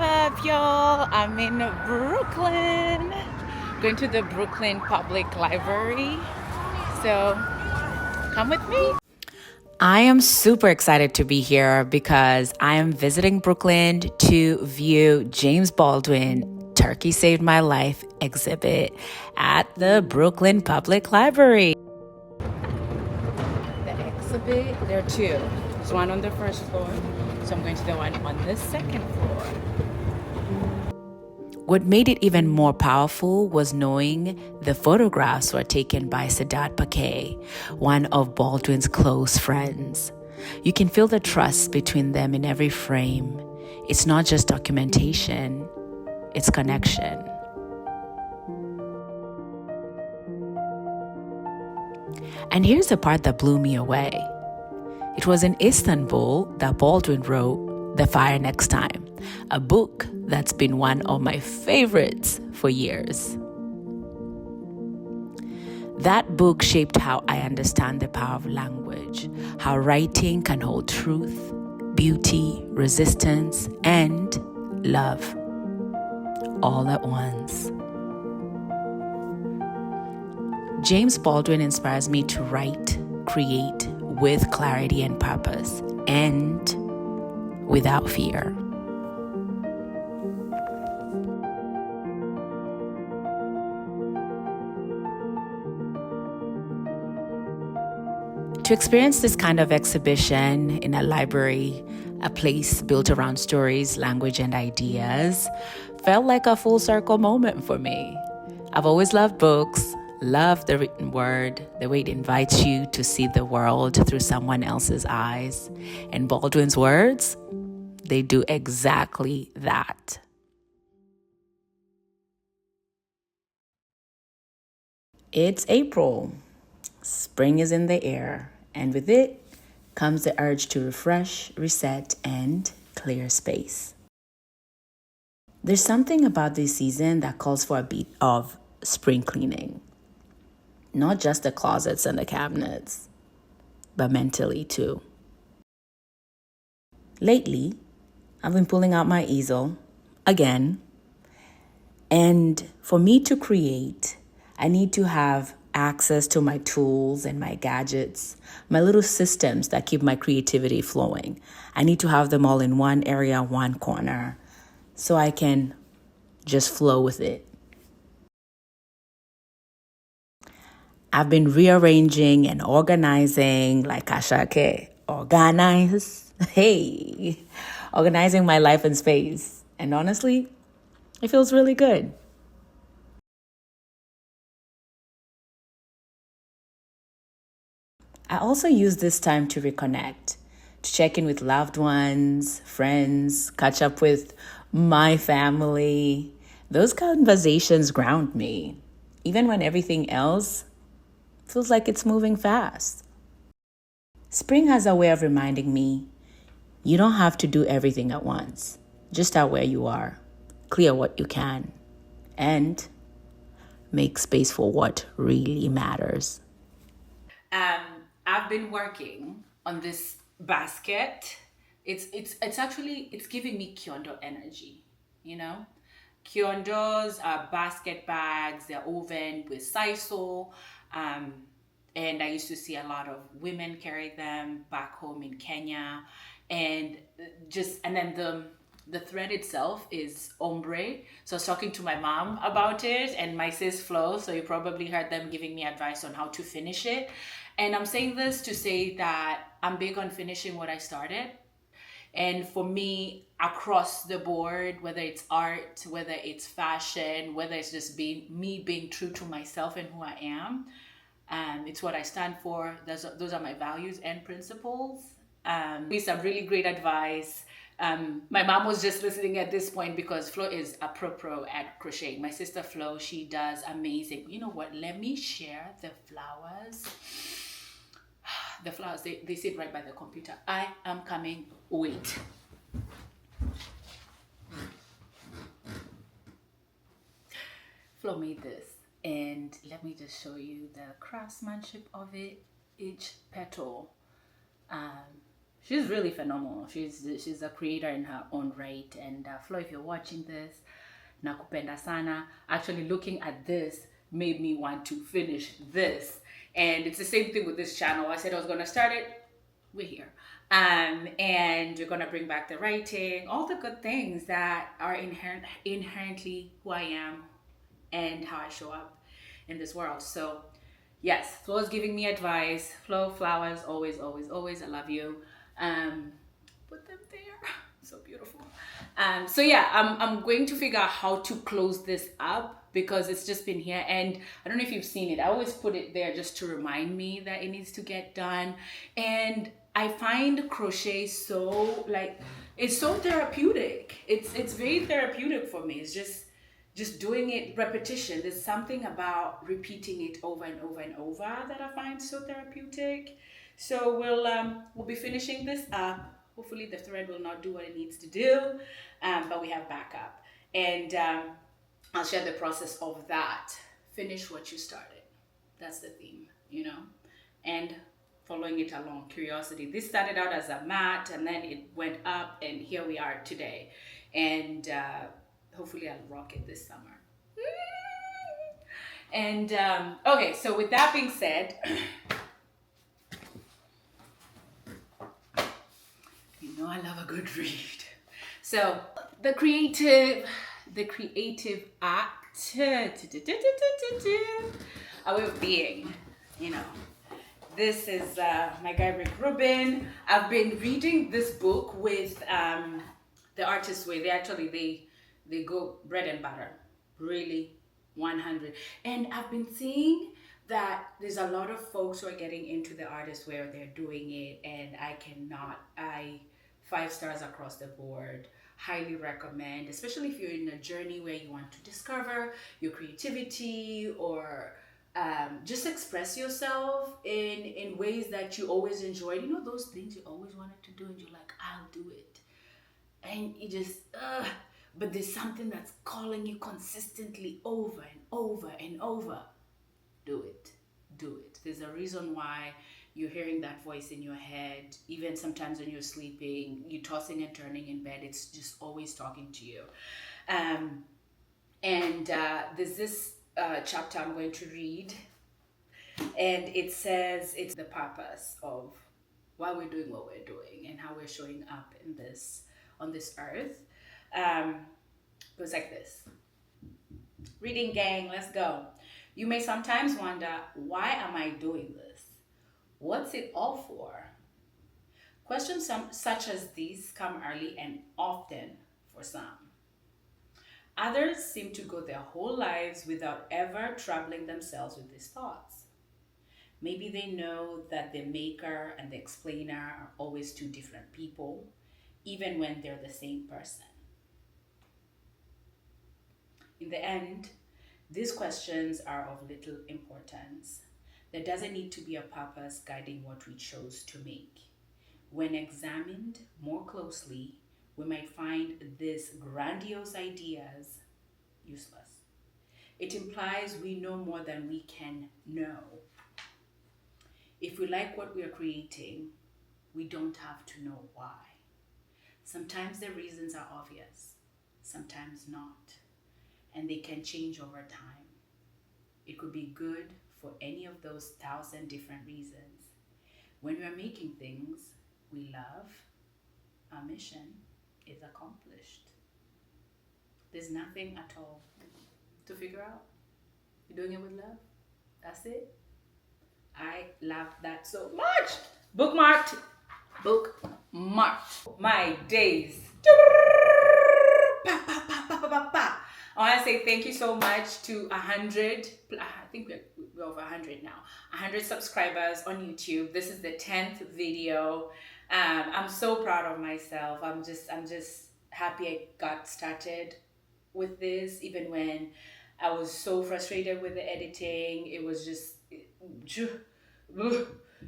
up, y'all? I'm in Brooklyn, going to the Brooklyn Public Library. So come with me. I am super excited to be here because I am visiting Brooklyn to view James Baldwin Turkey Saved My Life exhibit at the Brooklyn Public Library. The exhibit, there are two. There's one on the first floor, so I'm going to the one on the second floor. What made it even more powerful was knowing the photographs were taken by Sadat Pakay, one of Baldwin's close friends. You can feel the trust between them in every frame. It's not just documentation, it's connection. And here's the part that blew me away. It was in Istanbul that Baldwin wrote The Fire Next Time, a book that's been one of my favorites for years. That book shaped how I understand the power of language, how writing can hold truth, beauty, resistance, and love all at once. James Baldwin inspires me to write, create with clarity and purpose, and without fear. To experience this kind of exhibition in a library, a place built around stories, language, and ideas, felt like a full circle moment for me. I've always loved books, loved the written word, the way it invites you to see the world through someone else's eyes. And Baldwin's words, they do exactly that. It's April. Spring is in the air, and with it comes the urge to refresh, reset, and clear space. There's something about this season that calls for a bit of spring cleaning. Not just the closets and the cabinets, but mentally too. Lately, I've been pulling out my easel again, and for me to create, I need to have access to my tools and my gadgets, my little systems that keep my creativity flowing. I need to have them all in one area, one corner, so I can just flow with it. I've been rearranging and organizing like Ashake. Organize. Hey, organizing my life and space. And honestly, it feels really good. I also use this time to reconnect, to check in with loved ones, friends, catch up with my family. Those conversations ground me, even when everything else feels like it's moving fast. Spring has a way of reminding me you don't have to do everything at once. Just start where you are, clear what you can, and make space for what really matters. I've been working on this basket. It's giving me Kyondo energy, you know? Kyondos are basket bags, they're woven with sisal. And I used to see a lot of women carry them back home in Kenya. And then the thread itself is ombre. So I was talking to my mom about it and my sis Flo. So you probably heard them giving me advice on how to finish it. And I'm saying this to say that I'm big on finishing what I started. And for me, across the board, whether it's art, whether it's fashion, whether it's just being true to myself and who I am, it's what I stand for. Those are my values and principles. With some really great advice. My mom was just listening at this point because Flo is a pro at crocheting. My sister Flo, she does amazing. You know what? Let me share the flowers. The flowers, they sit right by the computer. I am coming. Wait. Flo made this. And let me just show you the craftsmanship of it. Each petal she's really phenomenal. She's a creator in her own right. And Flo, if you're watching this, nakupenda sana. Actually, looking at this made me want to finish this. And it's the same thing with this channel. I said I was gonna start it. We're here. And we're gonna bring back the writing, all the good things that are inherently who I am and how I show up in this world. So yes, Flo is giving me advice. Flo, flowers, always, always, always. I love you. Put them there. So beautiful. So yeah, I'm going to figure out how to close this up because it's just been here, and I don't know if you've seen it. I always put it there just to remind me that it needs to get done. And I find crochet so like it's so therapeutic. It's very therapeutic for me. It's just doing it repetition. There's something about repeating it over and over and over that I find so therapeutic. So we'll be finishing this up. Hopefully the thread will not do what it needs to do, but we have backup. And I'll share the process of that. Finish what you started. That's the theme, you know, and following it along. Curiosity. This started out as a mat, and then it went up, and here we are today. And hopefully I'll rock it this summer. And okay, so with that being said, you know I love a good read. So the creative act, a way of being, you know. This is my guy Rick Rubin. I've been reading this book with the Artist Way. They go bread and butter, really 100. And I've been seeing that there's a lot of folks who are getting into the Artist Way, or they're doing it, and I 5 stars across the board. Highly recommend, especially if you're in a journey where you want to discover your creativity, or just express yourself in ways that you always enjoyed. You know, those things you always wanted to do, and you're like, I'll do it. And you just, but there's something that's calling you consistently over and over and over. Do it. Do it. There's a reason why you're hearing that voice in your head, even sometimes when you're sleeping, you're tossing and turning in bed. It's just always talking to you. And there's this chapter I'm going to read, and it says it's the purpose of why we're doing what we're doing and how we're showing up in this on this earth. It goes like this. Reading gang, let's go. You may sometimes wonder, why am I doing this? What's it all for? Questions such as these come early and often for some. Others seem to go their whole lives without ever troubling themselves with these thoughts. Maybe they know that the maker and the explainer are always two different people, even when they're the same person. In the end, these questions are of little importance. There doesn't need to be a purpose guiding what we chose to make. When examined more closely, we might find these grandiose ideas useless. It implies we know more than we can know. If we like what we are creating, we don't have to know why. Sometimes the reasons are obvious, sometimes not, and they can change over time. It could be good for any of those 1,000 different reasons. When we are making things we love, our mission is accomplished. There's nothing at all to figure out. You're doing it with love. That's it. I love that so much. Bookmarked. My days. I want to say thank you so much to 100. I think we're over 100 now. 100 subscribers on YouTube. This is the 10th video. I'm so proud of myself. I'm just happy I got started with this, even when I was so frustrated with the editing. It was just,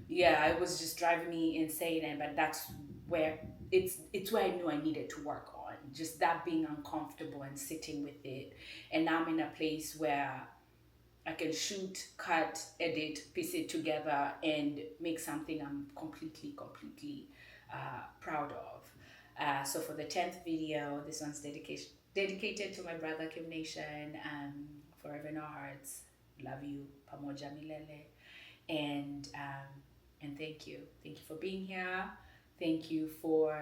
yeah, it was just driving me insane. But that's where it's where I knew I needed to work on. Just that being uncomfortable and sitting with it. And now I'm in a place where I can shoot, cut, edit, piece it together, and make something I'm completely proud of. So for the 10th video, this one's dedicated to my brother Kim Nation, forever in our hearts. Love you, pamoja milele, and thank you for being here. Thank you for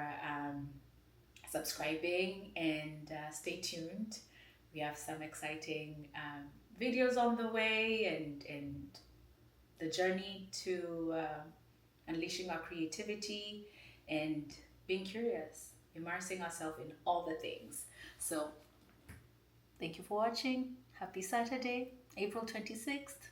subscribing, and stay tuned. We have some exciting videos on the way, and the journey to unleashing our creativity and being curious, immersing ourselves in all the things. So thank you for watching. Happy Saturday, April 26th.